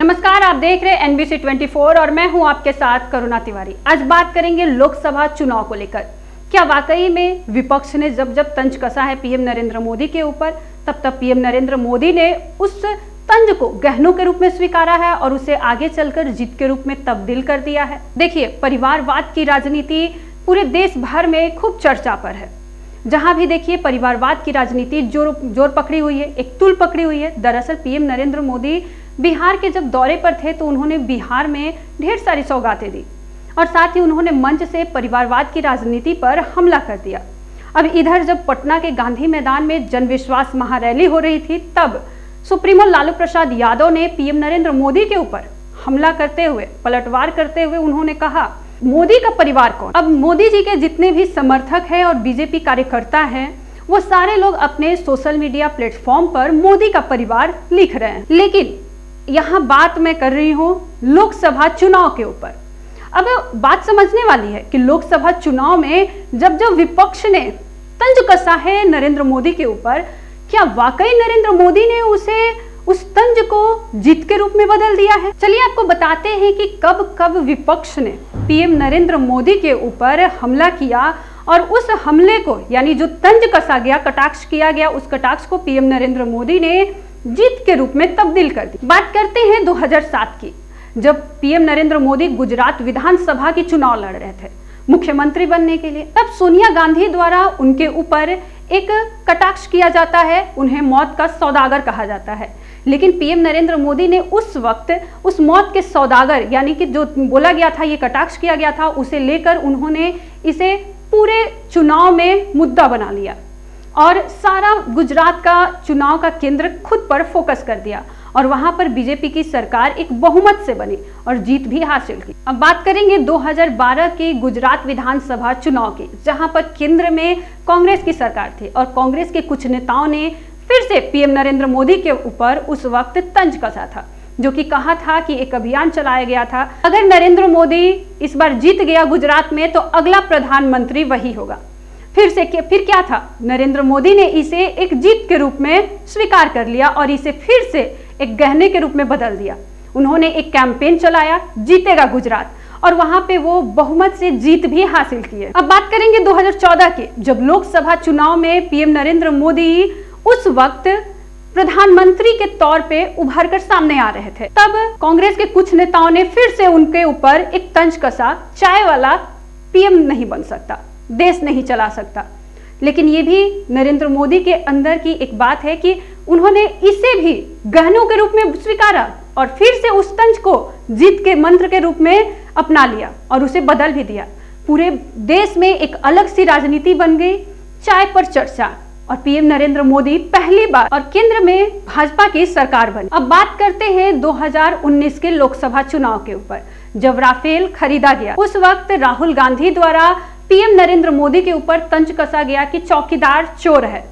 नमस्कार, आप देख रहे हैं NBC 24 और मैं हूं आपके साथ करुणा तिवारी। आज बात करेंगे लोकसभा चुनाव को लेकर। क्या वाकई में विपक्ष ने जब तंज कसा है पीएम नरेंद्र मोदी के ऊपर, तब पीएम नरेंद्र मोदी ने उस तंज को गहनों के रूप में स्वीकारा है और उसे आगे चलकर जीत के रूप में तब्दील कर दिया है। देखिए, परिवारवाद की राजनीति पूरे देश भर में खूब चर्चा पर है। जहां भी देखिए परिवारवाद की राजनीति जोर पकड़ी हुई है, एक तूल पकड़ी हुई है। दरअसल पीएम नरेंद्र मोदी बिहार के जब दौरे पर थे तो उन्होंने बिहार में ढेर सारी सौगातें दी और साथ ही उन्होंने मंच से परिवारवाद की राजनीति पर हमला कर दिया। अब इधर जब पटना के गांधी मैदान में जन विश्वास महारैली हो रही थी, तब सुप्रीमो लालू प्रसाद यादव ने पीएम नरेंद्र मोदी के ऊपर हमला करते हुए, पलटवार करते हुए उन्होंने कहा, मोदी का परिवार कौन। अब मोदी जी के जितने भी समर्थक हैं और बीजेपी कार्यकर्ता हैं, वो सारे लोग अपने सोशल मीडिया प्लेटफॉर्म पर मोदी का परिवार लिख रहे हैं। लेकिन यहाँ बात मैं कर रही हूँ लोकसभा चुनाव के ऊपर। अब बात समझने वाली है कि लोकसभा चुनाव में जब विपक्ष ने तंज कसा है नरेंद्र मोदी के ऊपर, क्या वाकई नरेंद्र मोदी ने उस तंज को जीत के रूप में बदल दिया है। चलिए आपको बताते हैं कि कब विपक्ष ने पीएम नरेंद्र मोदी के ऊपर हमला किया और उस हमले को, यानी जो तंज कसा गया, कटाक्ष किया गया, उस कटाक्ष को पीएम नरेंद्र मोदी ने जीत के रूप में तब्दील कर दी। बात करते हैं 2007 की, जब पीएम नरेंद्र मोदी गुजरात विधानसभा की चुनाव लड़ रहे थे मुख्यमंत्री बनने के लिए। तब सोनिया गांधी द्वारा उनके ऊपर एक कटाक्ष किया जाता है, उन्हें मौत का सौदागर कहा जाता है। लेकिन पीएम नरेंद्र मोदी ने उस वक्त उस मौत के सौदागर, यानी कि जो बोला गया था, ये कटाक्ष किया गया था, उसे लेकर उन्होंने इसे पूरे चुनाव में मुद्दा बना लिया और सारा गुजरात का चुनाव का केंद्र खुद पर फोकस कर दिया और वहां पर बीजेपी की सरकार एक बहुमत से बनी और जीत भी हासिल की। अब बात करेंगे 2012 के गुजरात विधानसभा चुनाव की, जहां पर केंद्र में कांग्रेस की सरकार थी और कांग्रेस के कुछ नेताओं ने फिर से पीएम नरेंद्र मोदी के ऊपर उस वक्त तंज कसा था, जो कि कहा था कि एक अभियान चलाया गया था, अगर नरेंद्र मोदी इस बार जीत गया गुजरात में तो अगला प्रधानमंत्री वही होगा। फिर क्या था, नरेंद्र मोदी ने इसे एक जीत के रूप में स्वीकार कर लिया और इसे फिर से एक गहने के रूप में बदल दिया। उन्होंने एक कैंपेन चलाया, जीतेगा गुजरात, और वहां पे वो बहुमत से जीत भी हासिल की है। अब बात करेंगे 2014 की, जब लोकसभा चुनाव में पीएम नरेंद्र मोदी उस वक्त प्रधानमंत्री के तौर पे उभर कर सामने आ रहे थे। तब कांग्रेस के कुछ नेताओं ने फिर से उनके ऊपर एक तंज कसा, चाय वाला पीएम नहीं बन सकता, देश नहीं चला सकता। लेकिन ये भी नरेंद्र मोदी के अंदर की एक बात है कि उन्होंने इसे भी गहनों के रूप में स्वीकारा और फिर से उस तंज को जीत के मंत्र के रूप में अपना लिया और उसे बदल भी दिया। पूरे देश में एक अलग सी राजनीति बन गई, चाय पर चर्चा, और पीएम नरेंद्र मोदी पहली बार और केंद्र में भाजपा की सरकार बनी। अब बात करते हैं 2019 के लोकसभा चुनाव के ऊपर, जब राफेल खरीदा गया। उस वक्त राहुल गांधी द्वारा पीएम नरेंद्र मोदी के ऊपर तंज कसा गया कि चौकीदार चोर है।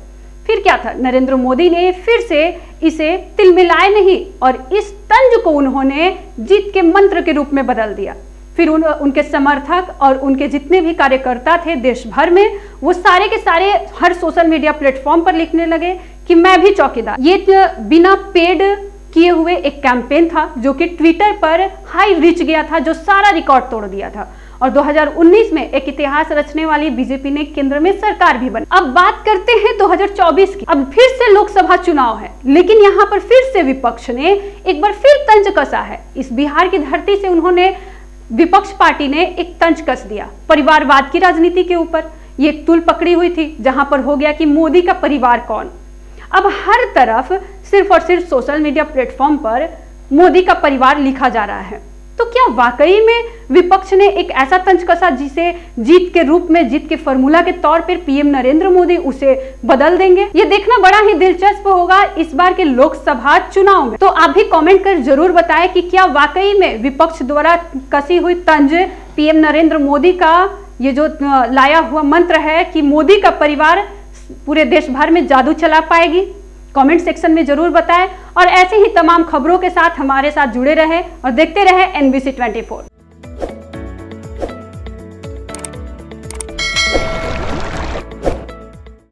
फिर क्या था, नरेंद्र मोदी ने फिर से इसे तिलमिलाए नहीं और इस तंज को उन्होंने जीत के मंत्र के रूप में बदल दिया। फिर उनके समर्थक और उनके जितने भी कार्यकर्ता थे देश भर में, वो सारे के सारे हर सोशल मीडिया प्लेटफॉर्म पर लिखने लगे कि मैं भी चौकीदार। ये बिना पेड किए हुए एक कैंपेन था जो कि ट्विटर पर हाई रीच गया था, जो सारा रिकॉर्ड तोड़ दिया था। और 2019 में एक इतिहास रचने वाली बीजेपी ने केंद्र में सरकार भी बनी। अब बात करते हैं 2024 की। अब फिर से लोकसभा चुनाव है, लेकिन यहाँ पर फिर से विपक्ष ने एक बार फिर तंज कसा है। इस बिहार की धरती से उन्होंने, विपक्ष पार्टी ने एक तंज कस दिया परिवारवाद की राजनीति के ऊपर। ये एक तूल पकड़ी हुई थी जहां पर हो गया कि मोदी का परिवार कौन। अब हर तरफ सिर्फ और सिर्फ सोशल मीडिया प्लेटफॉर्म पर मोदी का परिवार लिखा जा रहा है। तो क्या वाकई में विपक्ष ने एक ऐसा तंज कसा जिसे जीत के रूप में, जीत के फॉर्मूला के तौर पर पीएम नरेंद्र मोदी उसे बदल देंगे? ये देखना बड़ा ही दिलचस्प होगा इस बार के लोकसभा चुनाव में। तो आप भी कमेंट कर जरूर बताएं कि क्या वाकई में विपक्ष द्वारा कसी हुई तंज पीएम नरेंद्र मोदी का ये जो लाया हुआ मंत्र है कि मोदी का परिवार पूरे देश भर में जादू चला पाएगी? कमेंट सेक्शन में जरूर बताएं और ऐसे ही तमाम खबरों के साथ हमारे साथ जुड़े रहे और देखते रहे NBC 24।